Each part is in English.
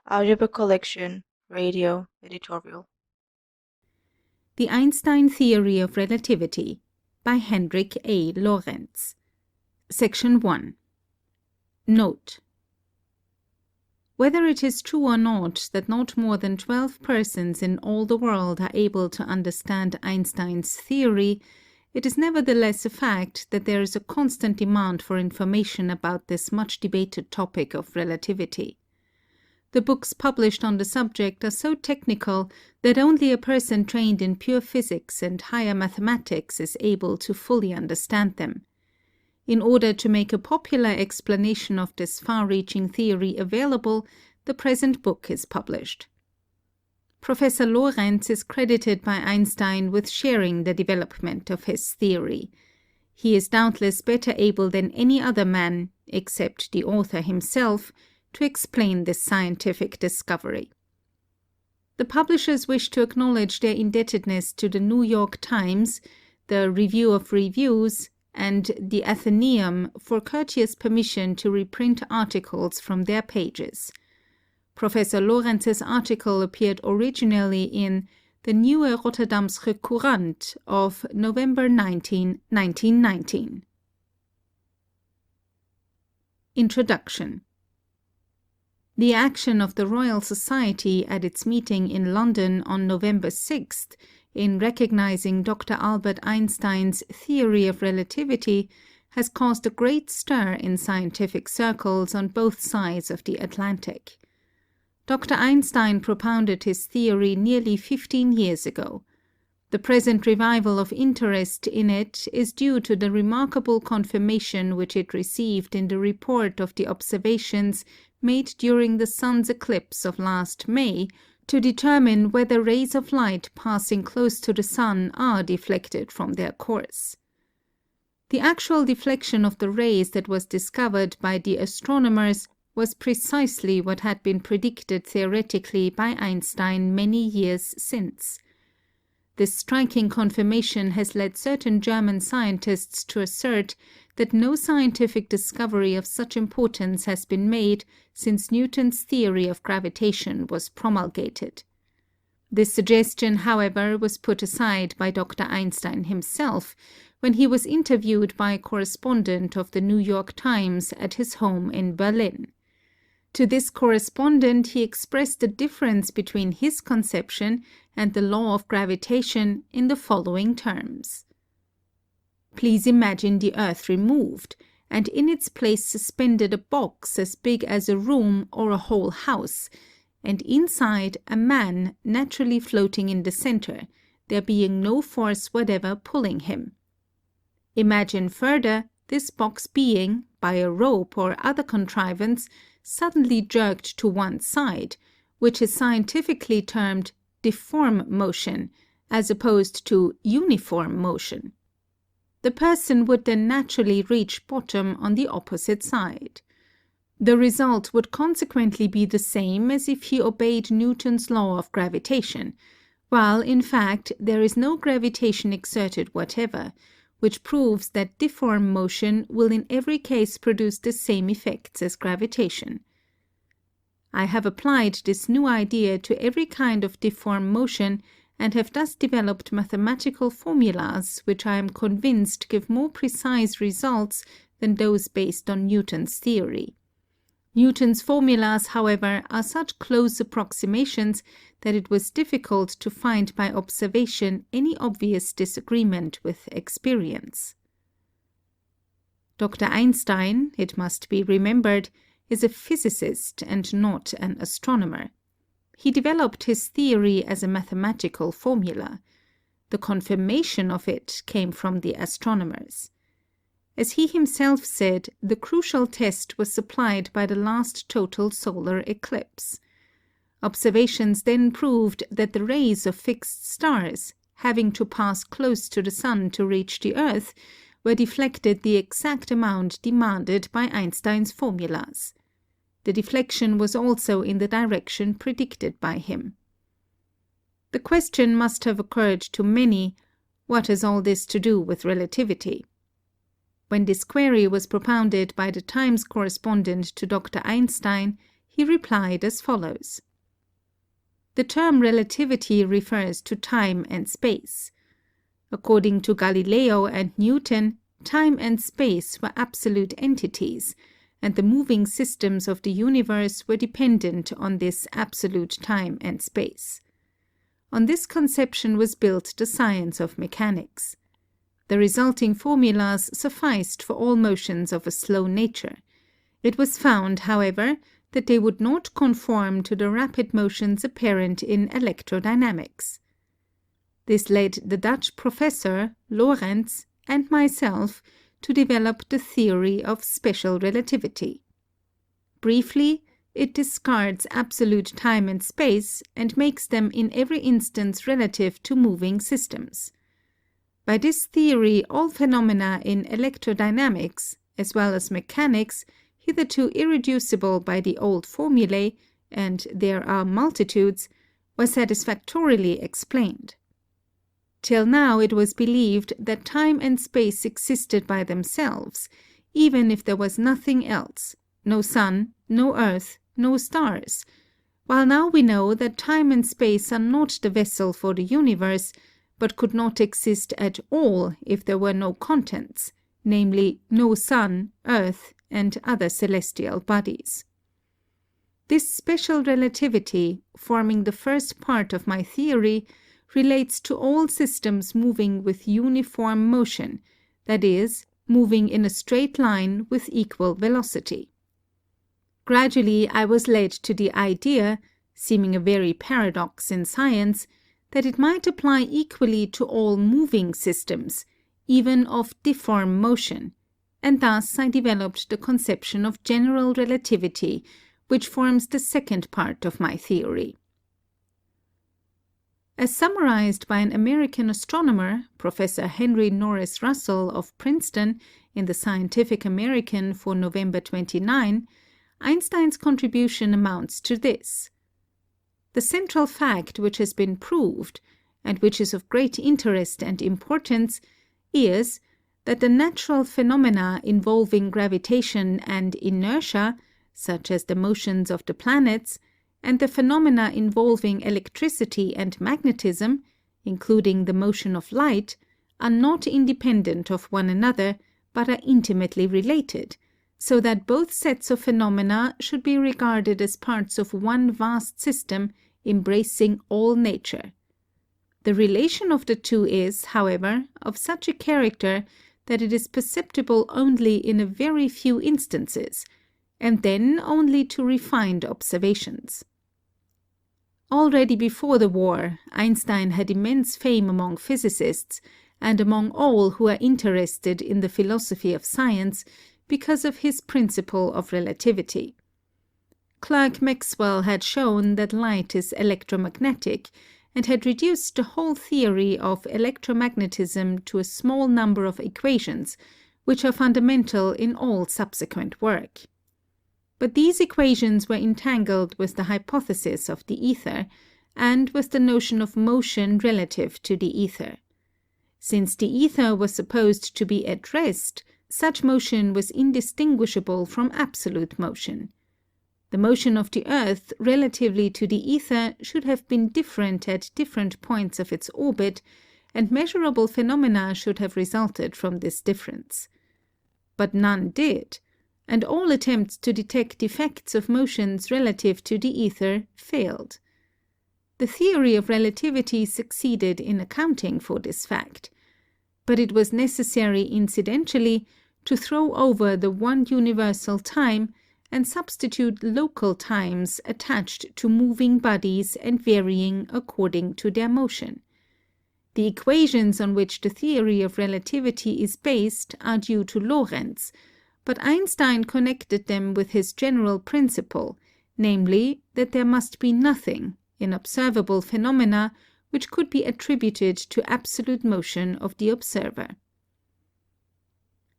AudioBook Collection, Radio, Editorial. The Einstein Theory of Relativity by Hendrik Lorentz. Section 1. Note: whether it is true or not that not more than 12 persons in all the world are able to understand Einstein's theory, it is nevertheless a fact that there is a constant demand for information about this much debated topic of relativity. The books published on the subject are so technical that only a person trained in pure physics and higher mathematics is able to fully understand them. In order to make a popular explanation of this far-reaching theory available, the present book is published. Professor Lorentz is credited by Einstein with sharing the development of his theory. He is doubtless better able than any other man, except the author himself, to explain this scientific discovery. The publishers wish to acknowledge their indebtedness to the New York Times, the Review of Reviews, and the Athenaeum for courteous permission to reprint articles from their pages. Professor Lorentz's article appeared originally in the Nieuwe Rotterdamsche Courant of November 19, 1919. Introduction. The action of the Royal Society at its meeting in London on November 6th in recognizing Dr. Albert Einstein's theory of relativity has caused a great stir in scientific circles on both sides of the Atlantic. Dr. Einstein propounded his theory nearly 15 years ago. The present revival of interest in it is due to the remarkable confirmation which it received in the report of the observations made during the sun's eclipse of last May to determine whether rays of light passing close to the sun are deflected from their course. The actual deflection of the rays that was discovered by the astronomers was precisely what had been predicted theoretically by Einstein many years since. This striking confirmation has led certain German scientists to assert that no scientific discovery of such importance has been made since Newton's theory of gravitation was promulgated. This suggestion, however, was put aside by Dr. Einstein himself when he was interviewed by a correspondent of the New York Times at his home in Berlin. To this correspondent he expressed the difference between his conception and the law of gravitation in the following terms. Please imagine the earth removed, and in its place suspended a box as big as a room or a whole house, and inside a man naturally floating in the center, there being no force whatever pulling him. Imagine further this box being, by a rope or other contrivance, suddenly jerked to one side, which is scientifically termed deform motion, as opposed to uniform motion. The person would then naturally reach bottom on the opposite side. The result would consequently be the same as if he obeyed Newton's law of gravitation, while in fact there is no gravitation exerted whatever, which proves that deform motion will in every case produce the same effects as gravitation. I have applied this new idea to every kind of deform motion and have thus developed mathematical formulas which I am convinced give more precise results than those based on Newton's theory. Newton's formulas, however, are such close approximations that it was difficult to find by observation any obvious disagreement with experience. Dr. Einstein, it must be remembered, is a physicist and not an astronomer. He developed his theory as a mathematical formula. The confirmation of it came from the astronomers. As he himself said, the crucial test was supplied by the last total solar eclipse. Observations then proved that the rays of fixed stars, having to pass close to the sun to reach the earth, were deflected the exact amount demanded by Einstein's formulas. The deflection was also in the direction predicted by him. The question must have occurred to many, what has all this to do with relativity? When this query was propounded by the Times correspondent to Dr. Einstein, he replied as follows. The term relativity refers to time and space. According to Galileo and Newton, time and space were absolute entities, and the moving systems of the universe were dependent on this absolute time and space. On this conception was built the science of mechanics. The resulting formulas sufficed for all motions of a slow nature. It was found, however, that they would not conform to the rapid motions apparent in electrodynamics. This led the Dutch professor, Lorentz, and myself to develop the theory of special relativity. Briefly, it discards absolute time and space and makes them in every instance relative to moving systems. By this theory, all phenomena in electrodynamics, as well as mechanics, hitherto irreducible by the old formulae, and there are multitudes, were satisfactorily explained. Till now it was believed that time and space existed by themselves, even if there was nothing else, no sun, no earth, no stars, while now we know that time and space are not the vessel for the universe, but could not exist at all if there were no contents, namely no sun, earth, and other celestial bodies. This special relativity, forming the first part of my theory, relates to all systems moving with uniform motion, that is, moving in a straight line with equal velocity. Gradually I was led to the idea, seeming a very paradox in science, that it might apply equally to all moving systems, even of difform motion, and thus I developed the conception of general relativity, which forms the second part of my theory. As summarized by an American astronomer, Professor Henry Norris Russell of Princeton, in the Scientific American for November 29, Einstein's contribution amounts to this. The central fact which has been proved, and which is of great interest and importance, is that the natural phenomena involving gravitation and inertia, such as the motions of the planets, and the phenomena involving electricity and magnetism, including the motion of light, are not independent of one another, but are intimately related, so that both sets of phenomena should be regarded as parts of one vast system embracing all nature. The relation of the two is, however, of such a character that it is perceptible only in a very few instances, and then only to refined observations. Already before the war, Einstein had immense fame among physicists and among all who are interested in the philosophy of science because of his principle of relativity. Clerk Maxwell had shown that light is electromagnetic, and had reduced the whole theory of electromagnetism to a small number of equations, which are fundamental in all subsequent work. But these equations were entangled with the hypothesis of the ether, and with the notion of motion relative to the ether. Since the ether was supposed to be at rest, such motion was indistinguishable from absolute motion. The motion of the earth relatively to the ether should have been different at different points of its orbit, and measurable phenomena should have resulted from this difference. But none did, and all attempts to detect effects of motions relative to the ether failed. The theory of relativity succeeded in accounting for this fact, but it was necessary incidentally to throw over the one universal time and substitute local times attached to moving bodies and varying according to their motion. The equations on which the theory of relativity is based are due to Lorentz, but Einstein connected them with his general principle, namely that there must be nothing in observable phenomena which could be attributed to absolute motion of the observer.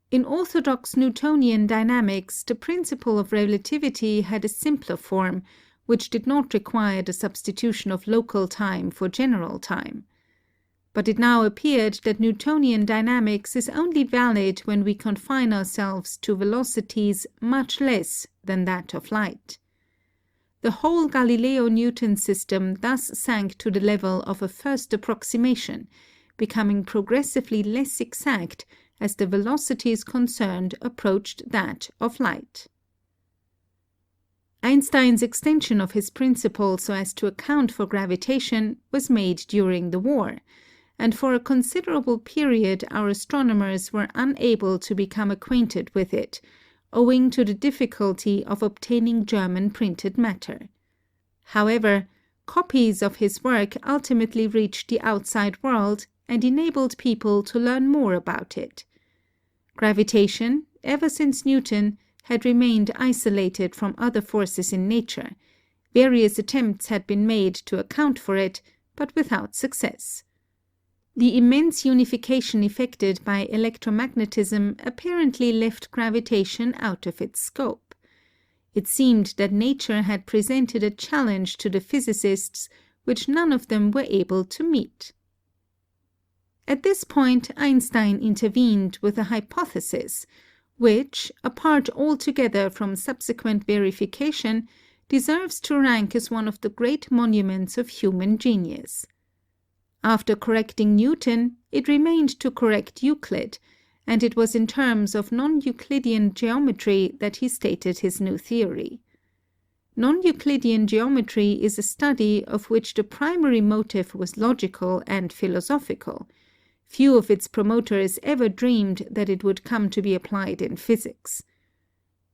In orthodox Newtonian dynamics, the principle of relativity had a simpler form, which did not require the substitution of local time for general time. But it now appeared that Newtonian dynamics is only valid when we confine ourselves to velocities much less than that of light. The whole Galileo-Newton system thus sank to the level of a first approximation, becoming progressively less exact as the velocities concerned approached that of light. Einstein's extension of his principle so as to account for gravitation was made during the war, and for a considerable period our astronomers were unable to become acquainted with it, owing to the difficulty of obtaining German printed matter. However, copies of his work ultimately reached the outside world and enabled people to learn more about it. Gravitation, ever since Newton, had remained isolated from other forces in nature. Various attempts had been made to account for it, but without success. The immense unification effected by electromagnetism apparently left gravitation out of its scope. It seemed that nature had presented a challenge to the physicists which none of them were able to meet. At this point, Einstein intervened with a hypothesis, which, apart altogether from subsequent verification, deserves to rank as one of the great monuments of human genius. After correcting Newton, it remained to correct Euclid, and it was in terms of non-Euclidean geometry that he stated his new theory. Non-Euclidean geometry is a study of which the primary motive was logical and philosophical. Few of its promoters ever dreamed that it would come to be applied in physics.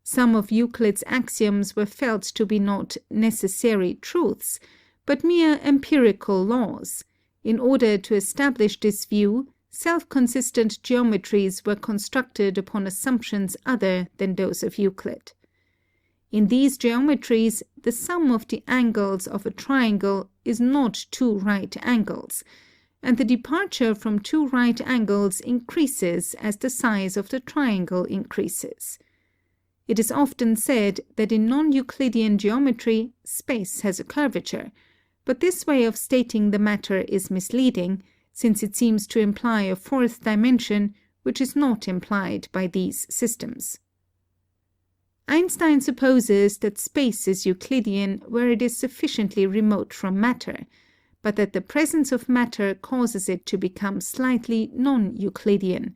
Some of Euclid's axioms were felt to be not necessary truths, but mere empirical laws. In order to establish this view, self-consistent geometries were constructed upon assumptions other than those of Euclid. In these geometries, the sum of the angles of a triangle is not two right angles, and the departure from two right angles increases as the size of the triangle increases. It is often said that in non-Euclidean geometry, space has a curvature, but this way of stating the matter is misleading, since it seems to imply a fourth dimension, which is not implied by these systems. Einstein supposes that space is Euclidean where it is sufficiently remote from matter, but that the presence of matter causes it to become slightly non-Euclidean.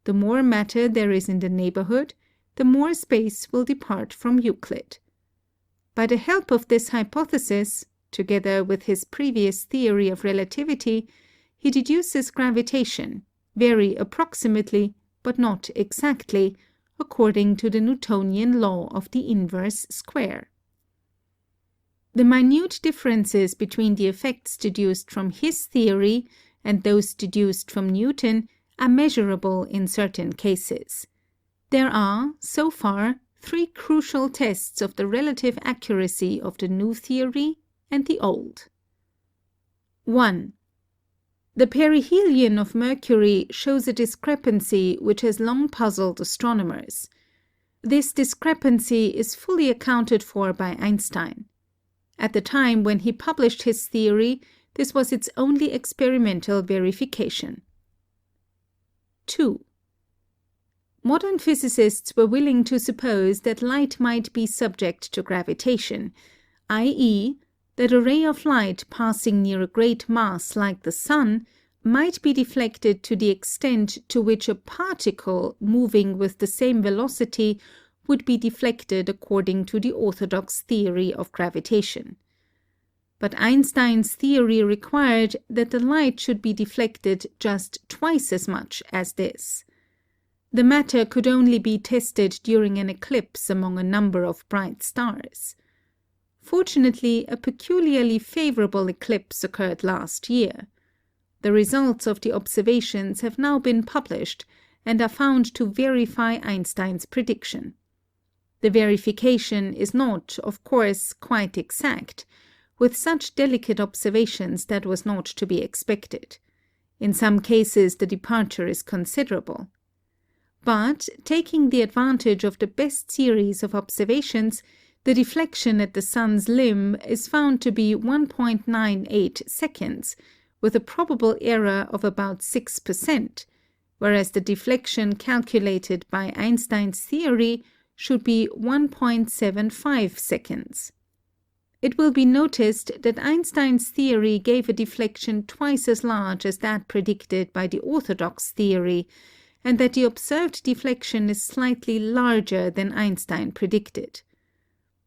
The more matter there is in the neighborhood, the more space will depart from Euclid. By the help of this hypothesis, together with his previous theory of relativity, he deduces gravitation, very approximately, but not exactly, according to the Newtonian law of the inverse square. The minute differences between the effects deduced from his theory and those deduced from Newton are measurable in certain cases. There are, so far, three crucial tests of the relative accuracy of the new theory and the old. 1. The perihelion of Mercury shows a discrepancy which has long puzzled astronomers. This discrepancy is fully accounted for by Einstein. At the time when he published his theory, this was its only experimental verification. 2. Modern physicists were willing to suppose that light might be subject to gravitation, i.e., that a ray of light passing near a great mass like the Sun might be deflected to the extent to which a particle moving with the same velocity would be deflected according to the orthodox theory of gravitation. But Einstein's theory required that the light should be deflected just twice as much as this. The matter could only be tested during an eclipse among a number of bright stars. Fortunately, a peculiarly favorable eclipse occurred last year. The results of the observations have now been published and are found to verify Einstein's prediction. The verification is not, of course, quite exact. With such delicate observations, that was not to be expected. In some cases, the departure is considerable. But, taking the advantage of the best series of observations, the deflection at the Sun's limb is found to be 1.98 seconds, with a probable error of about 6%, whereas the deflection calculated by Einstein's theory should be 1.75 seconds. It will be noticed that Einstein's theory gave a deflection twice as large as that predicted by the orthodox theory, and that the observed deflection is slightly larger than Einstein predicted.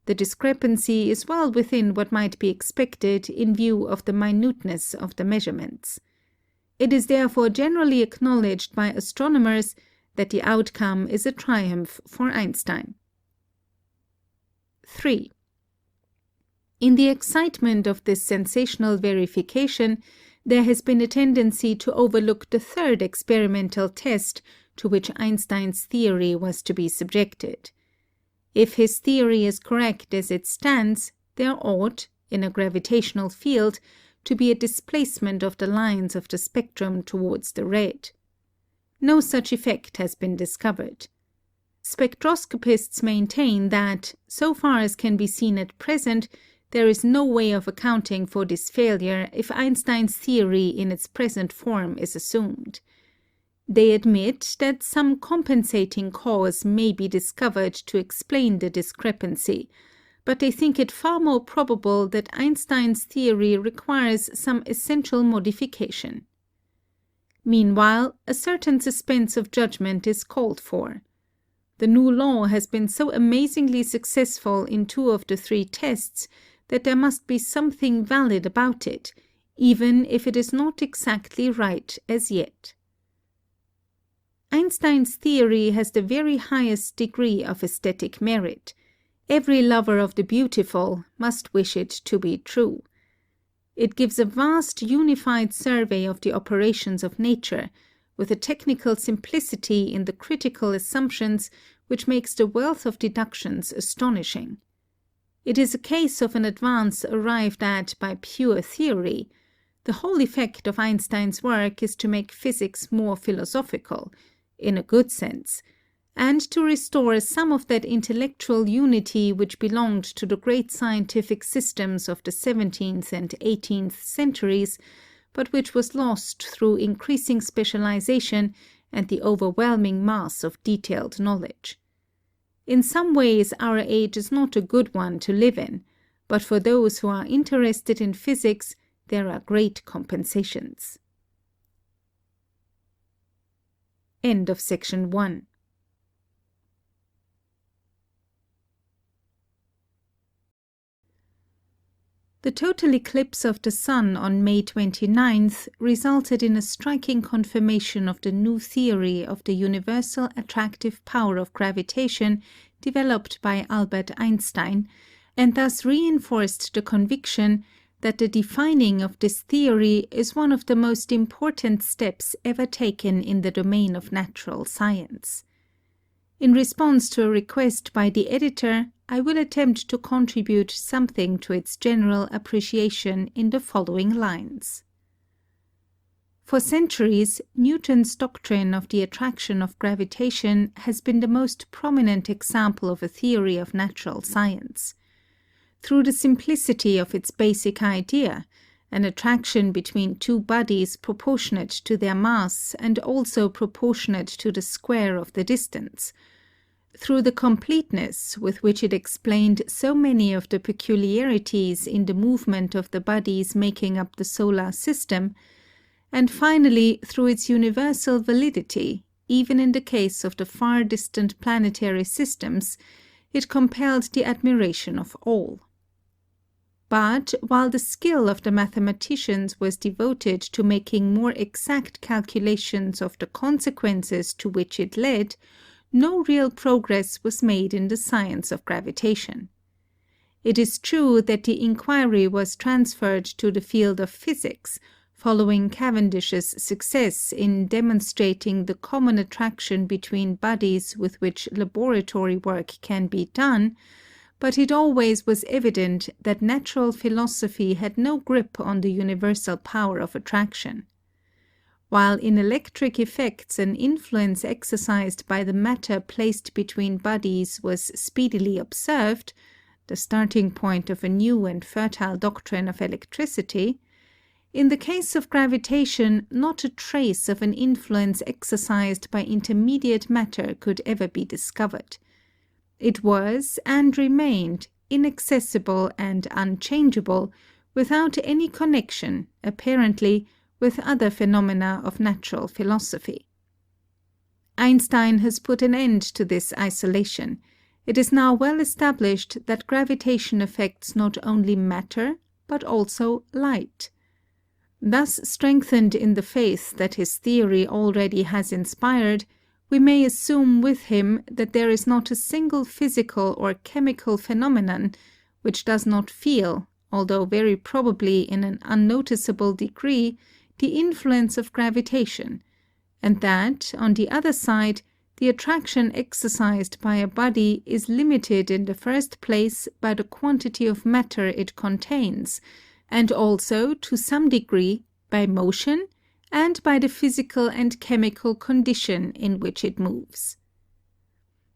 The discrepancy is well within what might be expected in view of the minuteness of the measurements. It is therefore generally acknowledged by astronomers that the outcome is a triumph for Einstein. 3. In the excitement of this sensational verification, there has been a tendency to overlook the third experimental test to which Einstein's theory was to be subjected. If his theory is correct as it stands, there ought, in a gravitational field, to be a displacement of the lines of the spectrum towards the red. No such effect has been discovered. Spectroscopists maintain that, so far as can be seen at present, there is no way of accounting for this failure if Einstein's theory in its present form is assumed. They admit that some compensating cause may be discovered to explain the discrepancy, but they think it far more probable that Einstein's theory requires some essential modification. Meanwhile, a certain suspense of judgment is called for. The new law has been so amazingly successful in 2 of the 3 tests that there must be something valid about it, even if it is not exactly right as yet. Einstein's theory has the very highest degree of aesthetic merit. Every lover of the beautiful must wish it to be true. It gives a vast unified survey of the operations of nature, with a technical simplicity in the critical assumptions which makes the wealth of deductions astonishing. It is a case of an advance arrived at by pure theory. The whole effect of Einstein's work is to make physics more philosophical, in a good sense, and to restore some of that intellectual unity which belonged to the great scientific systems of the 17th and 18th centuries, but which was lost through increasing specialization and the overwhelming mass of detailed knowledge. In some ways our age is not a good one to live in, but for those who are interested in physics, there are great compensations. End of section 1. The total eclipse of the Sun on May 29th resulted in a striking confirmation of the new theory of the universal attractive power of gravitation developed by Albert Einstein, and thus reinforced the conviction that the defining of this theory is one of the most important steps ever taken in the domain of natural science. In response to a request by the editor, I will attempt to contribute something to its general appreciation in the following lines. For centuries, Newton's doctrine of the attraction of gravitation has been the most prominent example of a theory of natural science. Through the simplicity of its basic idea, an attraction between 2 bodies proportionate to their mass and also proportionate to the square of the distance, through the completeness with which it explained so many of the peculiarities in the movement of the bodies making up the solar system, and finally through its universal validity, even in the case of the far distant planetary systems, it compelled the admiration of all. But while the skill of the mathematicians was devoted to making more exact calculations of the consequences to which it led, no real progress was made in the science of gravitation. It is true that the inquiry was transferred to the field of physics, following Cavendish's success in demonstrating the common attraction between bodies with which laboratory work can be done, but it always was evident that natural philosophy had no grip on the universal power of attraction. While in electric effects an influence exercised by the matter placed between bodies was speedily observed, the starting point of a new and fertile doctrine of electricity, in the case of gravitation not a trace of an influence exercised by intermediate matter could ever be discovered. It was, and remained, inaccessible and unchangeable, without any connection, apparently, with other phenomena of natural philosophy. Einstein has put an end to this isolation. It is now well established that gravitation affects not only matter, but also light. Thus strengthened in the faith that his theory already has inspired, we may assume with him that there is not a single physical or chemical phenomenon which does not feel, although very probably in an unnoticeable degree, the influence of gravitation, and that, on the other side, the attraction exercised by a body is limited in the first place by the quantity of matter it contains, and also, to some degree, by motion and by the physical and chemical condition in which it moves.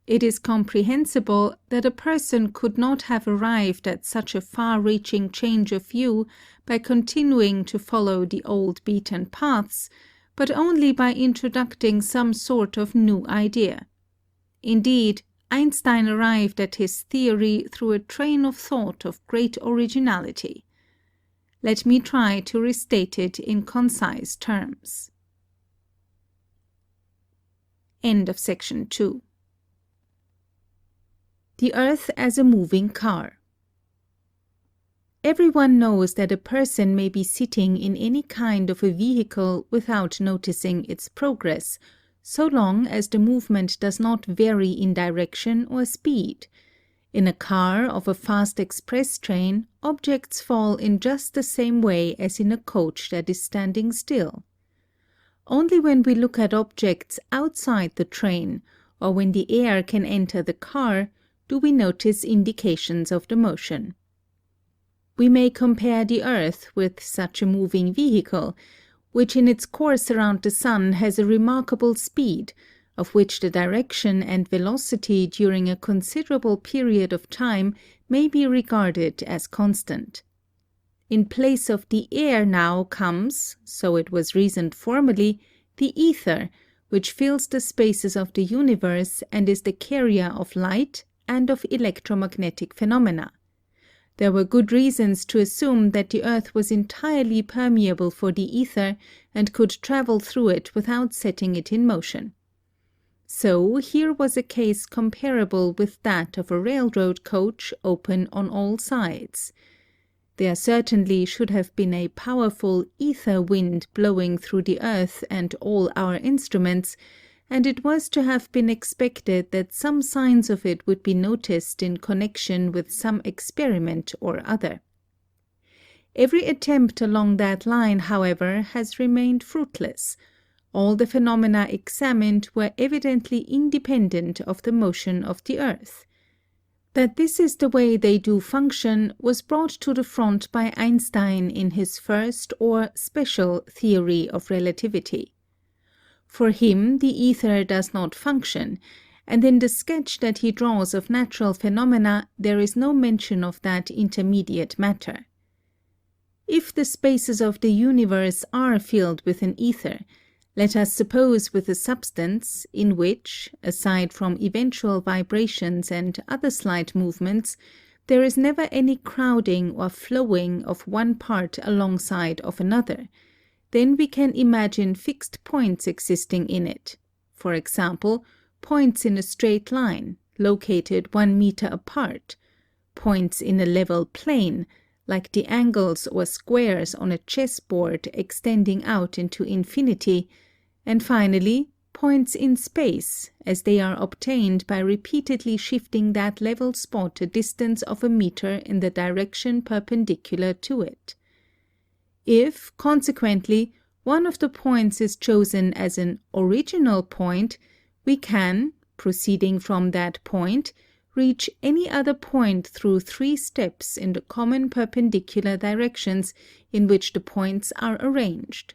It is comprehensible that a person could not have arrived at such a far-reaching change of view by continuing to follow the old beaten paths, but only by introducing some sort of new idea. Indeed, Einstein arrived at his theory through a train of thought of great originality. Let me try to restate it in concise terms. End of section 2. The Earth as a moving car. Everyone knows that a person may be sitting in any kind of a vehicle without noticing its progress, so long as the movement does not vary in direction or speed. In a car of a fast express train, objects fall in just the same way as in a coach that is standing still. Only when we look at objects outside the train, or when the air can enter the car, do we notice indications of the motion. We may compare the Earth with such a moving vehicle, which in its course around the Sun has a remarkable speed, of which the direction and velocity during a considerable period of time may be regarded as constant. In place of the air now comes, so it was reasoned formerly, the ether, which fills the spaces of the universe and is the carrier of light and of electromagnetic phenomena. There were good reasons to assume that the Earth was entirely permeable for the ether and could travel through it without setting it in motion. So here was a case comparable with that of a railroad coach open on all sides. There certainly should have been a powerful ether wind blowing through the Earth and all our instruments, and it was to have been expected that some signs of it would be noticed in connection with some experiment or other. Every attempt along that line, however, has remained fruitless. All the phenomena examined were evidently independent of the motion of the Earth. That this is the way they do function was brought to the front by Einstein in his first or special theory of relativity. For him, the ether does not function, and in the sketch that he draws of natural phenomena there is no mention of that intermediate matter. If the spaces of the universe are filled with an ether, let us suppose with a substance in which, aside from eventual vibrations and other slight movements, there is never any crowding or flowing of one part alongside of another, then we can imagine fixed points existing in it, for example, points in a straight line, located 1 meter apart, points in a level plane, like the angles or squares on a chessboard extending out into infinity, and finally, points in space, as they are obtained by repeatedly shifting that level spot a distance of a meter in the direction perpendicular to it. If, consequently, one of the points is chosen as an original point, we can, proceeding from that point, reach any other point through 3 steps in the common perpendicular directions in which the points are arranged.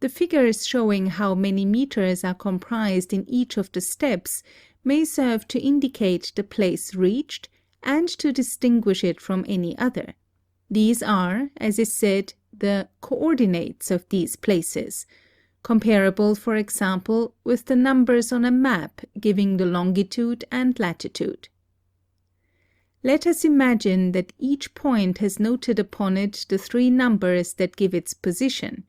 The figures showing how many meters are comprised in each of the steps may serve to indicate the place reached and to distinguish it from any other. These are, as is said, the coordinates of these places, comparable, for example, with the numbers on a map giving the longitude and latitude. Let us imagine that each point has noted upon it the 3 numbers that give its position.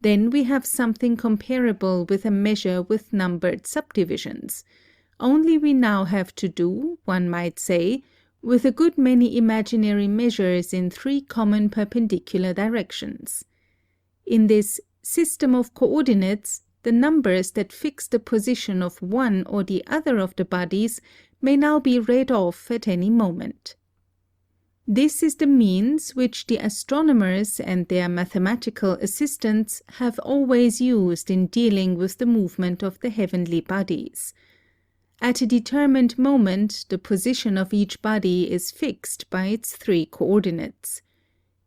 Then we have something comparable with a measure with numbered subdivisions. Only we now have to do, one might say, with a good many imaginary measures in 3 common perpendicular directions. In this system of coordinates, the numbers that fix the position of one or the other of the bodies may now be read off at any moment. This is the means which the astronomers and their mathematical assistants have always used in dealing with the movement of the heavenly bodies. At a determined moment, the position of each body is fixed by its 3 coordinates.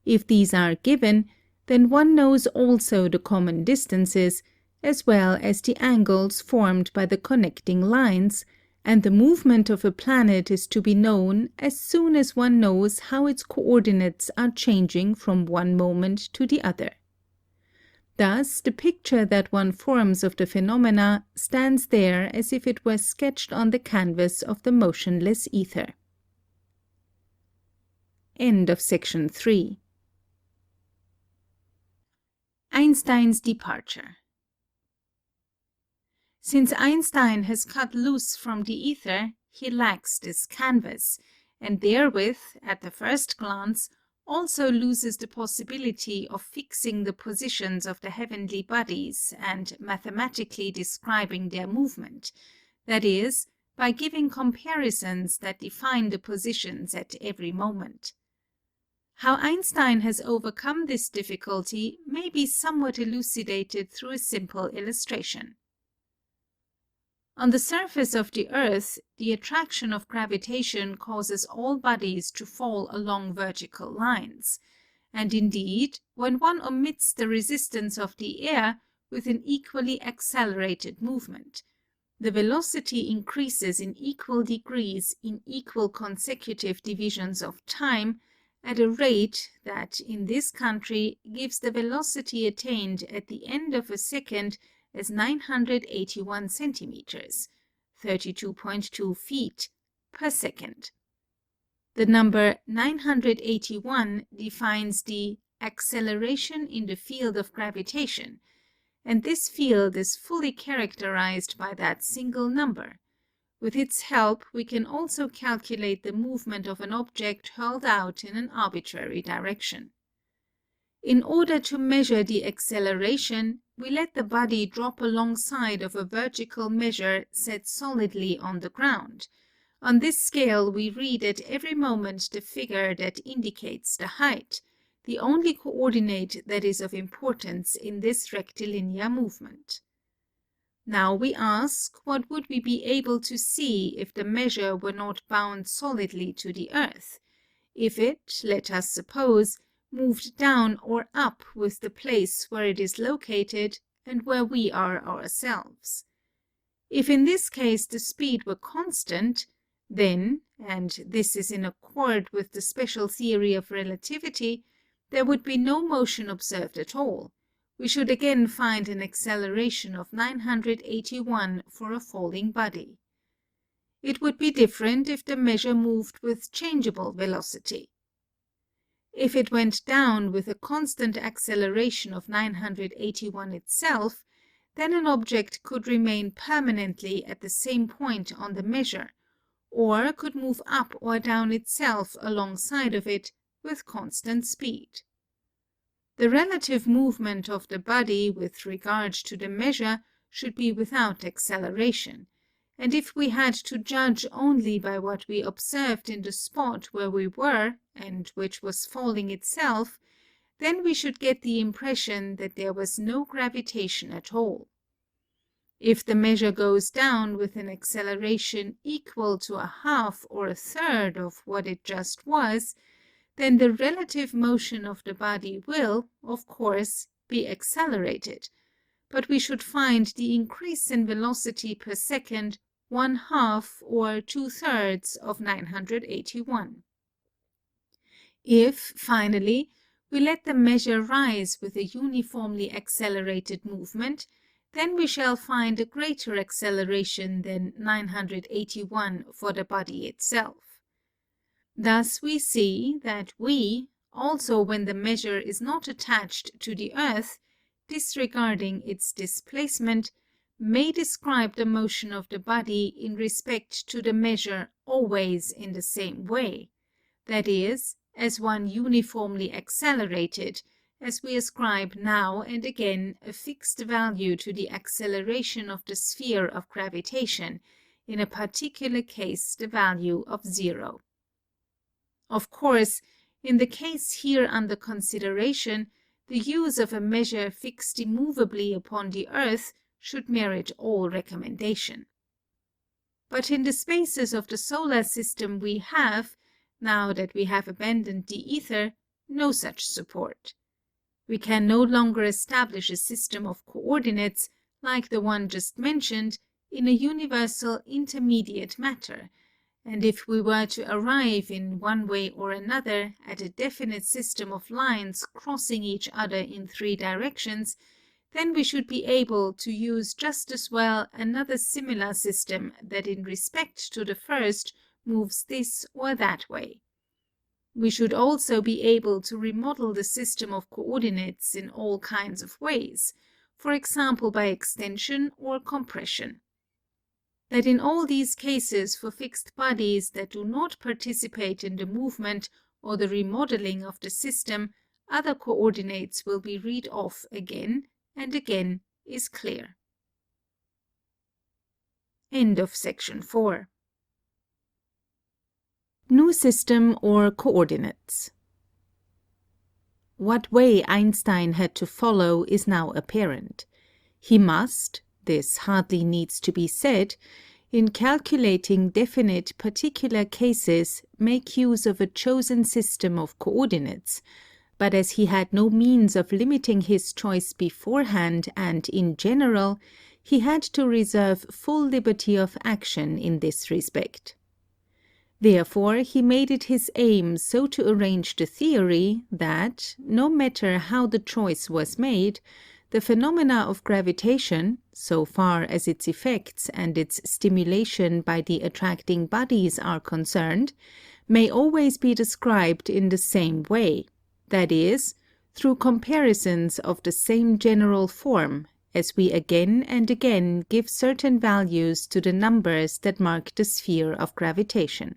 If these are given, then one knows also the common distances, as well as the angles formed by the connecting lines, and the movement of a planet is to be known as soon as one knows how its coordinates are changing from one moment to the other. Thus, the picture that one forms of the phenomena stands there as if it were sketched on the canvas of the motionless ether. End of section 3. Einstein's departure. Since Einstein has cut loose from the ether, he lacks this canvas, and therewith, at the first glance, also loses the possibility of fixing the positions of the heavenly bodies and mathematically describing their movement, that is, by giving comparisons that define the positions at every moment. How Einstein has overcome this difficulty may be somewhat elucidated through a simple illustration. On the surface of the Earth, the attraction of gravitation causes all bodies to fall along vertical lines, and indeed, when one omits the resistance of the air with an equally accelerated movement, the velocity increases in equal degrees in equal consecutive divisions of time at a rate that, in this country, gives the velocity attained at the end of a second as 981 centimeters, 32.2 feet, per second. The number 981 defines the acceleration in the field of gravitation, and this field is fully characterized by that single number. With its help, we can also calculate the movement of an object hurled out in an arbitrary direction. In order to measure the acceleration, we let the body drop alongside of a vertical measure set solidly on the ground. On this scale, we read at every moment the figure that indicates the height, the only coordinate that is of importance in this rectilinear movement. Now we ask, what would we be able to see if the measure were not bound solidly to the earth? If it, let us suppose, moved down or up with the place where it is located and where we are ourselves. If in this case the speed were constant, then, and this is in accord with the special theory of relativity, there would be no motion observed at all. We should again find an acceleration of 981 for a falling body. It would be different if the measure moved with changeable velocity. If it went down with a constant acceleration of 981 itself, then an object could remain permanently at the same point on the measure, or could move up or down itself alongside of it with constant speed. The relative movement of the body with regard to the measure should be without acceleration, and if we had to judge only by what we observed in the spot where we were, and which was falling itself, then we should get the impression that there was no gravitation at all. If the measure goes down with an acceleration equal to a half or a third of what it just was, then the relative motion of the body will, of course, be accelerated, but we should find the increase in velocity per second 1/2 or 2/3 of 981. If, finally, we let the measure rise with a uniformly accelerated movement, then we shall find a greater acceleration than 981 for the body itself. Thus we see that we, also when the measure is not attached to the earth, disregarding its displacement, may describe the motion of the body in respect to the measure always in the same way, that is, as one uniformly accelerated, as we ascribe now and again a fixed value to the acceleration of the sphere of gravitation, in a particular case the value of 0. Of course, in the case here under consideration, the use of a measure fixed immovably upon the earth should merit all recommendation. But in the spaces of the solar system we have, now that we have abandoned the ether, no such support. We can no longer establish a system of coordinates, like the one just mentioned, in a universal intermediate matter, and if we were to arrive in one way or another at a definite system of lines crossing each other in 3 directions, then we should be able to use just as well another similar system that in respect to the first moves this or that way. We should also be able to remodel the system of coordinates in all kinds of ways, for example by extension or compression. That in all these cases for fixed bodies that do not participate in the movement or the remodeling of the system, other coordinates will be read off again and again is clear. End of section 4. New system or coordinates. What way Einstein had to follow is now apparent. He must, this hardly needs to be said, in calculating definite particular cases, make use of a chosen system of coordinates, but as he had no means of limiting his choice beforehand and in general, he had to reserve full liberty of action in this respect. Therefore, he made it his aim so to arrange the theory that, no matter how the choice was made, the phenomena of gravitation, so far as its effects and its stimulation by the attracting bodies are concerned, may always be described in the same way, that is, through comparisons of the same general form, as we again and again give certain values to the numbers that mark the sphere of gravitation.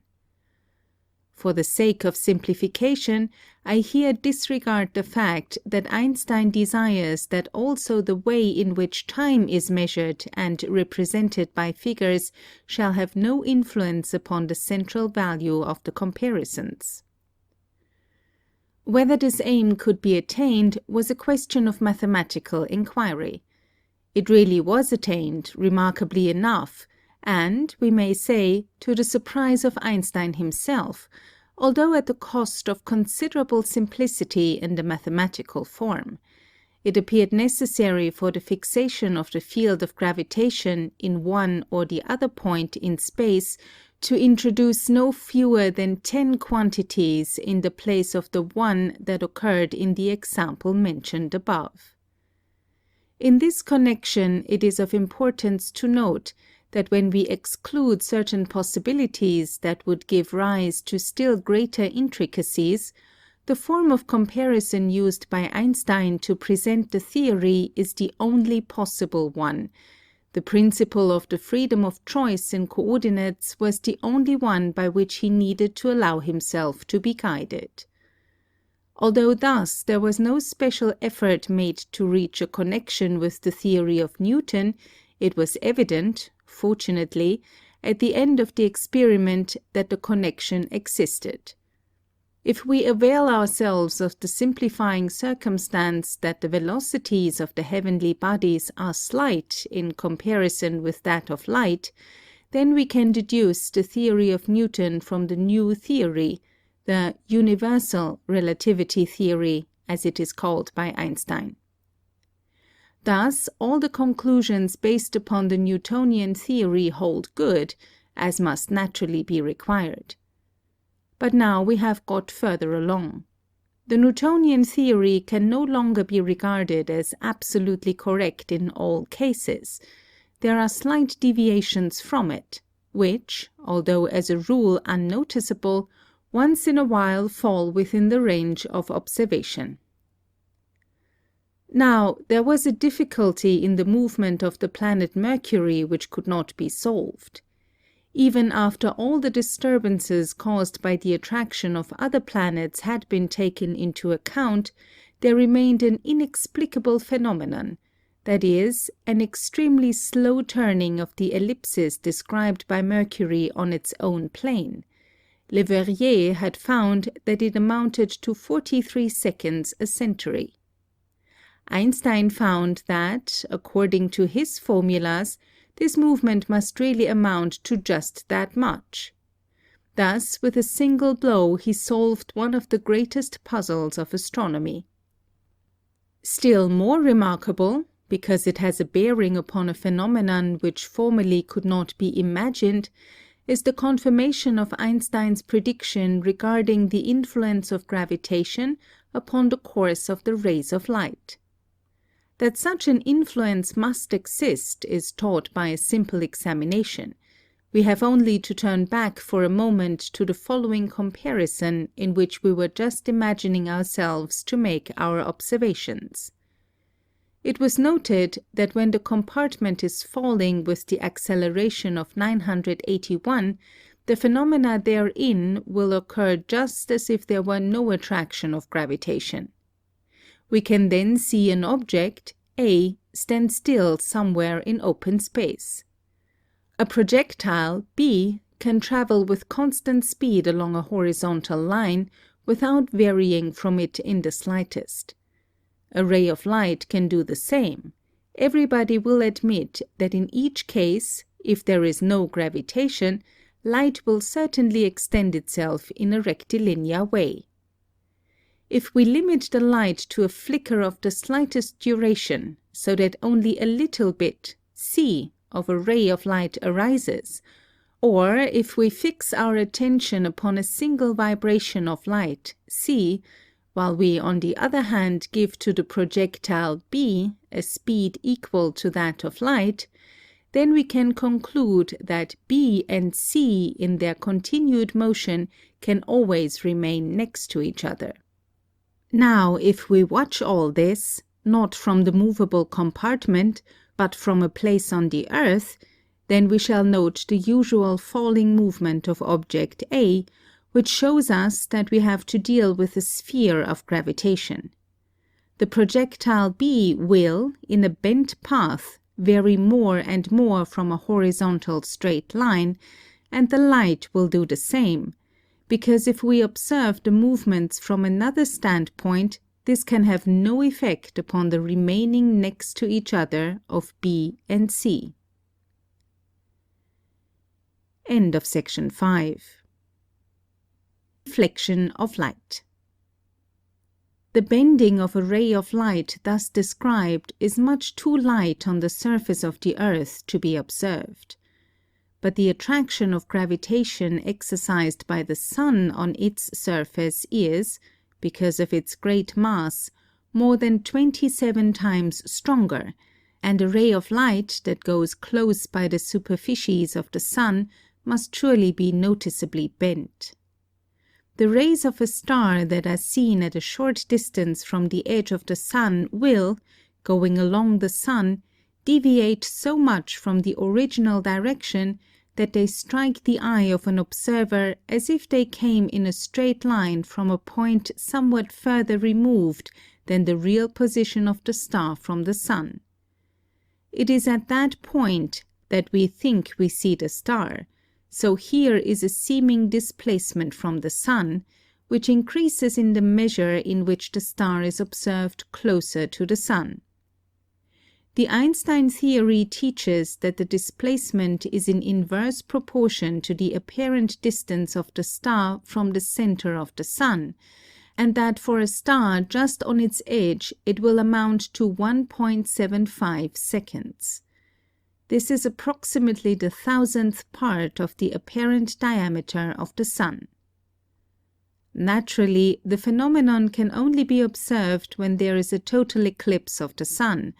For the sake of simplification, I here disregard the fact that Einstein desires that also the way in which time is measured and represented by figures shall have no influence upon the central value of the comparisons. Whether this aim could be attained was a question of mathematical inquiry. It really was attained, remarkably enough, and, we may say, to the surprise of Einstein himself, although at the cost of considerable simplicity in the mathematical form. It appeared necessary for the fixation of the field of gravitation in one or the other point in space to introduce no fewer than 10 quantities in the place of the one that occurred in the example mentioned above. In this connection, it is of importance to note that when we exclude certain possibilities that would give rise to still greater intricacies, the form of comparison used by Einstein to present the theory is the only possible one. The principle of the freedom of choice in coordinates was the only one by which he needed to allow himself to be guided. Although thus there was no special effort made to reach a connection with the theory of Newton, it was evident, fortunately, at the end of the experiment that the connection existed. If we avail ourselves of the simplifying circumstance that the velocities of the heavenly bodies are slight in comparison with that of light, then we can deduce the theory of Newton from the new theory, the universal relativity theory, as it is called by Einstein. Thus, all the conclusions based upon the Newtonian theory hold good, as must naturally be required. But now we have got further along. The Newtonian theory can no longer be regarded as absolutely correct in all cases. There are slight deviations from it, which, although as a rule unnoticeable, once in a while fall within the range of observation. Now, there was a difficulty in the movement of the planet Mercury which could not be solved. Even after all the disturbances caused by the attraction of other planets had been taken into account, there remained an inexplicable phenomenon, that is, an extremely slow turning of the ellipsis described by Mercury on its own plane. Leverrier had found that it amounted to 43 seconds a century. Einstein found that, according to his formulas, this movement must really amount to just that much. Thus, with a single blow, he solved one of the greatest puzzles of astronomy. Still more remarkable, because it has a bearing upon a phenomenon which formerly could not be imagined, is the confirmation of Einstein's prediction regarding the influence of gravitation upon the course of the rays of light. That such an influence must exist is taught by a simple examination. We have only to turn back for a moment to the following comparison in which we were just imagining ourselves to make our observations. It was noted that when the compartment is falling with the acceleration of 981, the phenomena therein will occur just as if there were no attraction of gravitation. We can then see an object, A, stand still somewhere in open space. A projectile, B, can travel with constant speed along a horizontal line without varying from it in the slightest. A ray of light can do the same. Everybody will admit that in each case, if there is no gravitation, light will certainly extend itself in a rectilinear way. If we limit the light to a flicker of the slightest duration, so that only a little bit, C, of a ray of light arises, or if we fix our attention upon a single vibration of light, C, while we on the other hand give to the projectile B a speed equal to that of light, then we can conclude that B and C in their continued motion can always remain next to each other. Now, if we watch all this, not from the movable compartment, but from a place on the earth, then we shall note the usual falling movement of object A, which shows us that we have to deal with a sphere of gravitation. The projectile B will, in a bent path, vary more and more from a horizontal straight line, and the light will do the same, because if we observe the movements from another standpoint, this can have no effect upon the remaining next to each other of B and C. End of section 5. Flexion of light. The bending of a ray of light thus described is much too light on the surface of the earth to be observed. But the attraction of gravitation exercised by the sun on its surface is, because of its great mass, more than 27 times stronger, and a ray of light that goes close by the superficies of the sun must surely be noticeably bent. The rays of a star that are seen at a short distance from the edge of the sun will, going along the sun, deviate so much from the original direction that they strike the eye of an observer as if they came in a straight line from a point somewhat further removed than the real position of the star from the sun. It is at that point that we think we see the star, so here is a seeming displacement from the sun, which increases in the measure in which the star is observed closer to the sun. The Einstein theory teaches that the displacement is in inverse proportion to the apparent distance of the star from the center of the sun, and that for a star just on its edge it will amount to 1.75 seconds. This is approximately the 1,000th part of the apparent diameter of the sun. Naturally, the phenomenon can only be observed when there is a total eclipse of the sun,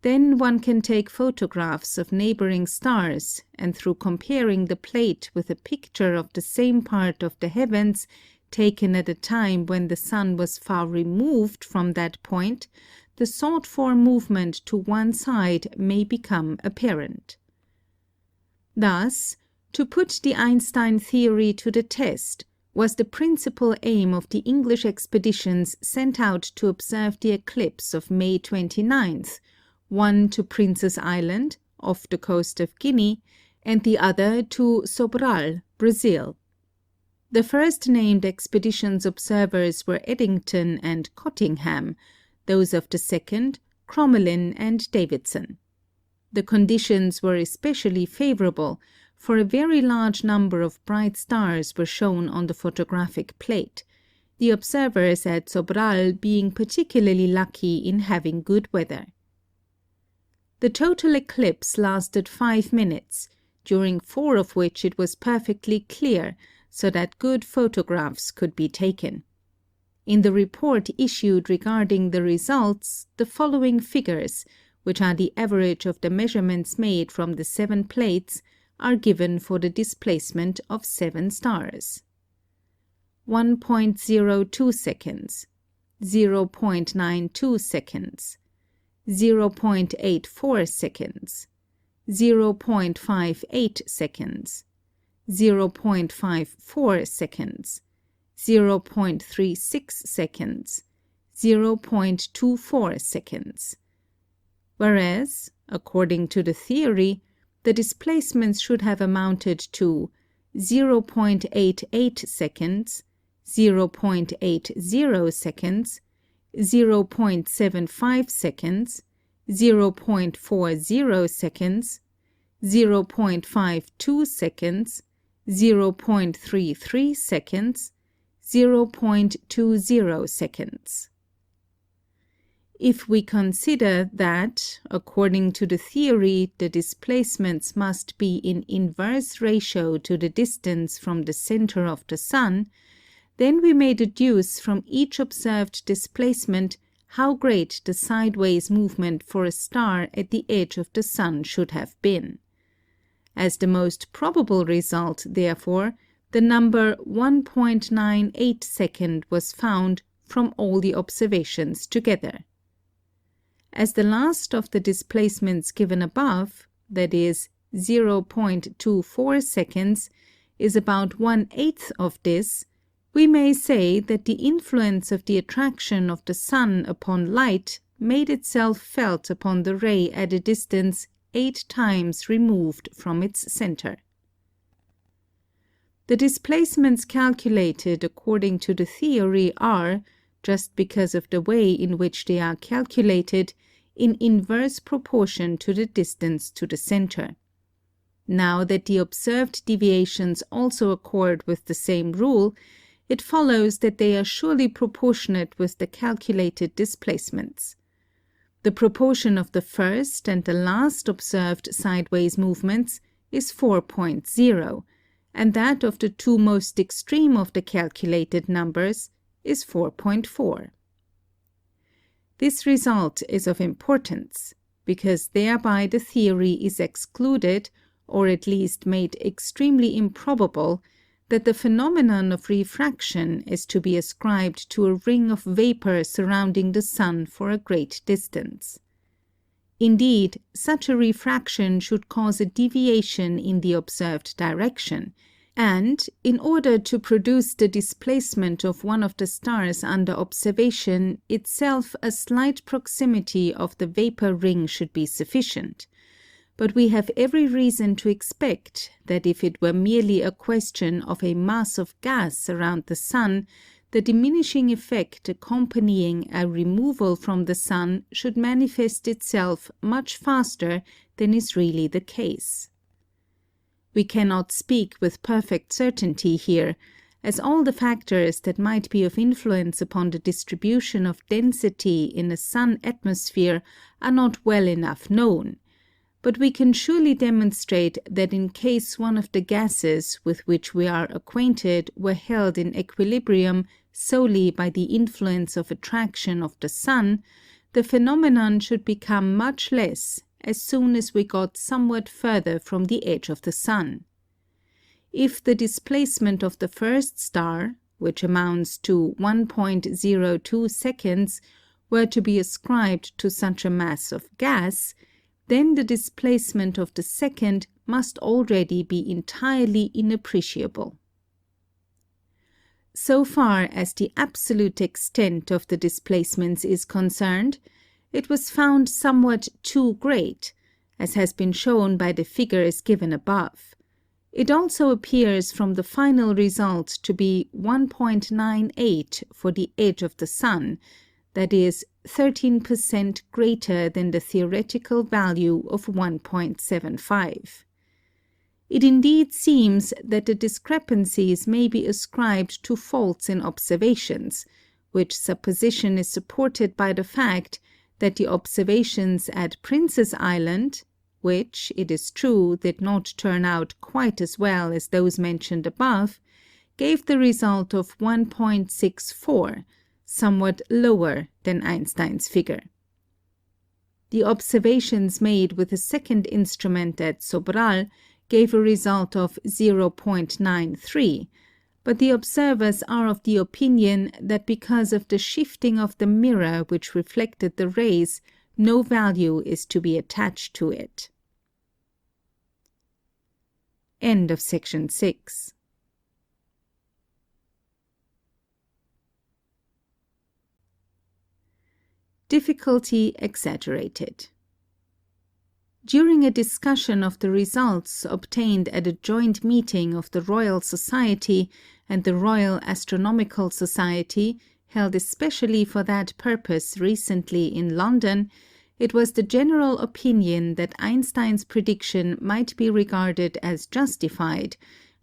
Then one can take photographs of neighboring stars, and through comparing the plate with a picture of the same part of the heavens taken at a time when the sun was far removed from that point, the sought-for movement to one side may become apparent. Thus, to put the Einstein theory to the test was the principal aim of the English expeditions sent out to observe the eclipse of May 29th, one to Princess Island, off the coast of Guinea, and the other to Sobral, Brazil. The first named expedition's observers were Eddington and Cottingham, those of the second, Crommelin and Davidson. The conditions were especially favorable, for a very large number of bright stars were shown on the photographic plate, the observers at Sobral being particularly lucky in having good weather. The total eclipse lasted 5 minutes, during 4 of which it was perfectly clear, so that good photographs could be taken. In the report issued regarding the results, the following figures, which are the average of the measurements made from the 7 plates, are given for the displacement of 7 stars. 1.02 seconds, 0.92 seconds, 0.84 seconds, 0.58 seconds, 0.54 seconds, 0.36 seconds, 0.24 seconds. Whereas, according to the theory, the displacements should have amounted to 0.88 seconds, 0.80 seconds, 0.75 seconds, 0.40 seconds, 0.52 seconds, 0.33 seconds, 0.20 seconds. If we consider that, according to the theory, the displacements must be in inverse ratio to the distance from the center of the sun, then we may deduce from each observed displacement how great the sideways movement for a star at the edge of the sun should have been. As the most probable result, therefore, the number 1.98 second was found from all the observations together. As the last of the displacements given above, that is 0.24 seconds, is about 1/8 of this, we may say that the influence of the attraction of the sun upon light made itself felt upon the ray at a distance 8 times removed from its center. The displacements calculated according to the theory are, just because of the way in which they are calculated, in inverse proportion to the distance to the center. Now that the observed deviations also accord with the same rule, it follows that they are surely proportionate with the calculated displacements. The proportion of the first and the last observed sideways movements is 4.0, and that of the two most extreme of the calculated numbers is 4.4. This result is of importance, because thereby the theory is excluded, or at least made extremely improbable, that the phenomenon of refraction is to be ascribed to a ring of vapor surrounding the sun for a great distance. Indeed, such a refraction should cause a deviation in the observed direction, and, in order to produce the displacement of one of the stars under observation, itself a slight proximity of the vapor ring should be sufficient. But we have every reason to expect that if it were merely a question of a mass of gas around the sun, the diminishing effect accompanying a removal from the sun should manifest itself much faster than is really the case. We cannot speak with perfect certainty here, as all the factors that might be of influence upon the distribution of density in a sun atmosphere are not well enough known. But we can surely demonstrate that in case one of the gases with which we are acquainted were held in equilibrium solely by the influence of attraction of the sun, the phenomenon should become much less as soon as we got somewhat further from the edge of the sun. If the displacement of the first star, which amounts to 1.02 seconds, were to be ascribed to such a mass of gas, then the displacement of the second must already be entirely inappreciable. So far as the absolute extent of the displacements is concerned, it was found somewhat too great, as has been shown by the figures given above. It also appears from the final result to be 1.98 for the edge of the sun, that is 13% greater than the theoretical value of 1.75. It indeed seems that the discrepancies may be ascribed to faults in observations, which supposition is supported by the fact that the observations at Princess Island, which, it is true, did not turn out quite as well as those mentioned above, gave the result of 1.64, somewhat lower than Einstein's figure. The observations made with a second instrument at Sobral gave a result of 0.93, but the observers are of the opinion that because of the shifting of the mirror which reflected the rays, no value is to be attached to it. End of section 6. Difficulty exaggerated. During a discussion of the results obtained at a joint meeting of the Royal Society and the Royal Astronomical Society, held especially for that purpose recently in London, it was the general opinion that Einstein's prediction might be regarded as justified,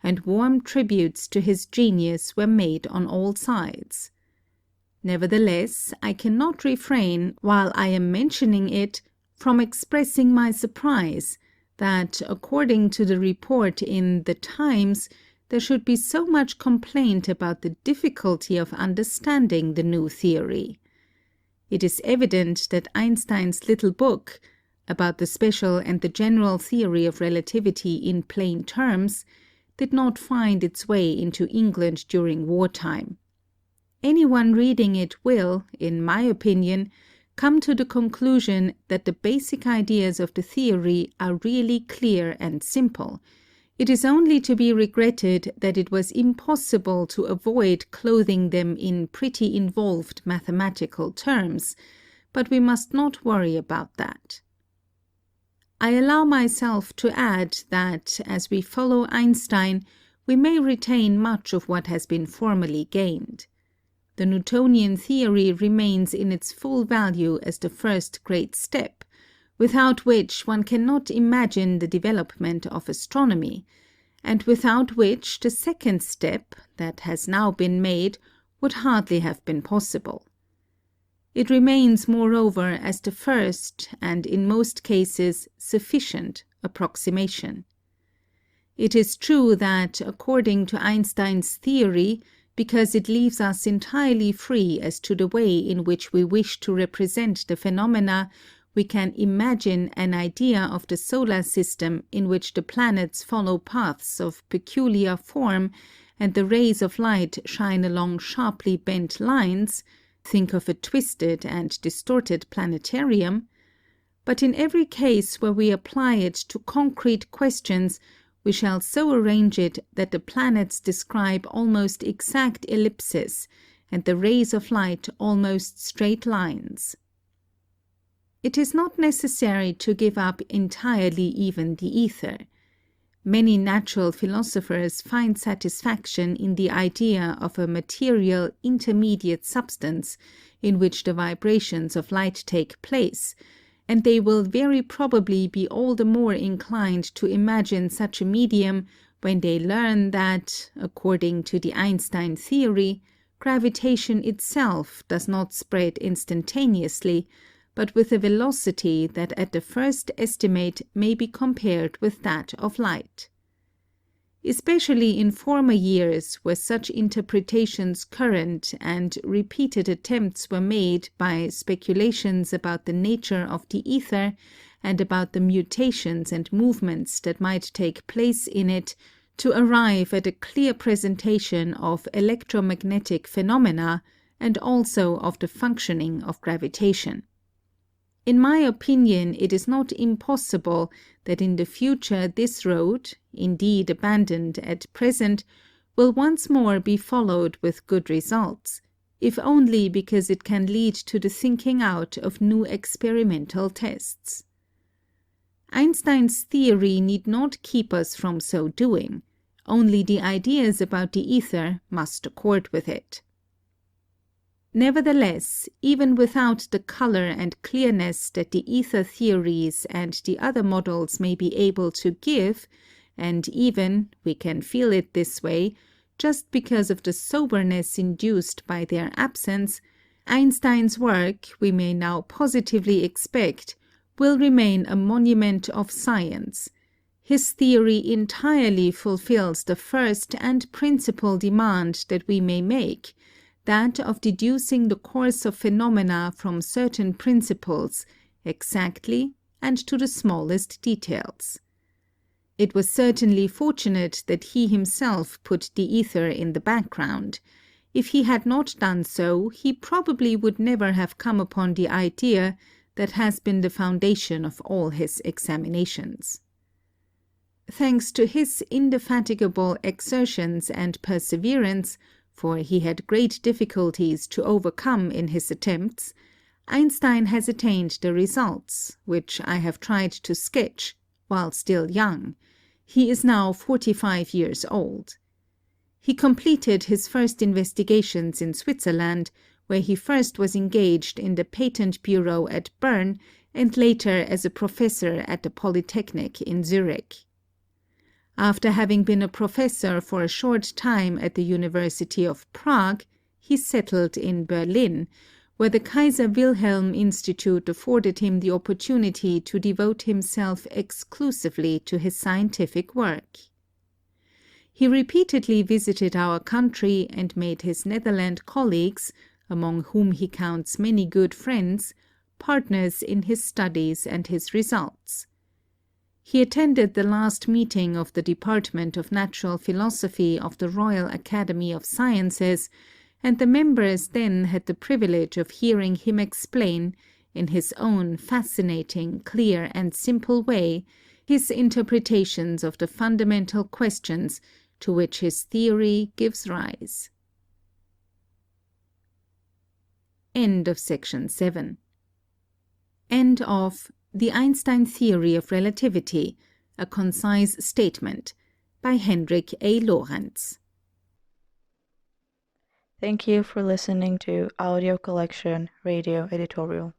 and warm tributes to his genius were made on all sides. Nevertheless, I cannot refrain, while I am mentioning it, from expressing my surprise that, according to the report in The Times, there should be so much complaint about the difficulty of understanding the new theory. It is evident that Einstein's little book, about the special and the general theory of relativity in plain terms, did not find its way into England during wartime. Anyone reading it will, in my opinion, come to the conclusion that the basic ideas of the theory are really clear and simple. It is only to be regretted that it was impossible to avoid clothing them in pretty involved mathematical terms, but we must not worry about that. I allow myself to add that, as we follow Einstein, we may retain much of what has been formerly gained. The Newtonian theory remains in its full value as the first great step, without which one cannot imagine the development of astronomy, and without which the second step, that has now been made, would hardly have been possible. It remains, moreover, as the first, and in most cases sufficient, approximation. It is true that, according to Einstein's theory, because it leaves us entirely free as to the way in which we wish to represent the phenomena, we can imagine an idea of the solar system in which the planets follow paths of peculiar form, and the rays of light shine along sharply bent lines. Think of a twisted and distorted planetarium. But in every case where we apply it to concrete questions, we shall so arrange it that the planets describe almost exact ellipses, and the rays of light almost straight lines. It is not necessary to give up entirely even the ether. Many natural philosophers find satisfaction in the idea of a material intermediate substance in which the vibrations of light take place, and they will very probably be all the more inclined to imagine such a medium when they learn that, according to the Einstein theory, gravitation itself does not spread instantaneously, but with a velocity that at the first estimate may be compared with that of light. Especially in former years where such interpretations current and repeated attempts were made by speculations about the nature of the ether and about the mutations and movements that might take place in it to arrive at a clear presentation of electromagnetic phenomena and also of the functioning of gravitation. In my opinion, it is not impossible that in the future this road, indeed abandoned at present, will once more be followed with good results, if only because it can lead to the thinking out of new experimental tests. Einstein's theory need not keep us from so doing, only the ideas about the ether must accord with it. Nevertheless, even without the color and clearness that the ether theories and the other models may be able to give, and even, we can feel it this way, just because of the soberness induced by their absence, Einstein's work, we may now positively expect, will remain a monument of science. His theory entirely fulfills the first and principal demand that we may make, that of deducing the course of phenomena from certain principles, exactly and to the smallest details. It was certainly fortunate that he himself put the ether in the background. If he had not done so, he probably would never have come upon the idea that has been the foundation of all his examinations. Thanks to his indefatigable exertions and perseverance, for he had great difficulties to overcome in his attempts, Einstein has attained the results, which I have tried to sketch, while still young. He is now 45 years old. He completed his first investigations in Switzerland, where he first was engaged in the Patent Bureau at Bern and later as a professor at the Polytechnic in Zurich. After having been a professor for a short time at the University of Prague, he settled in Berlin, where the Kaiser Wilhelm Institute afforded him the opportunity to devote himself exclusively to his scientific work. He repeatedly visited our country and made his Netherland colleagues, among whom he counts many good friends, partners in his studies and his results. He attended the last meeting of the Department of Natural Philosophy of the Royal Academy of Sciences, and the members then had the privilege of hearing him explain, in his own fascinating, clear, and simple way, his interpretations of the fundamental questions to which his theory gives rise. End of section 7. End of The Einstein Theory of Relativity, a Concise Statement, by Hendrik Lorentz. Thank you for listening to Audio Collection Radio Editorial.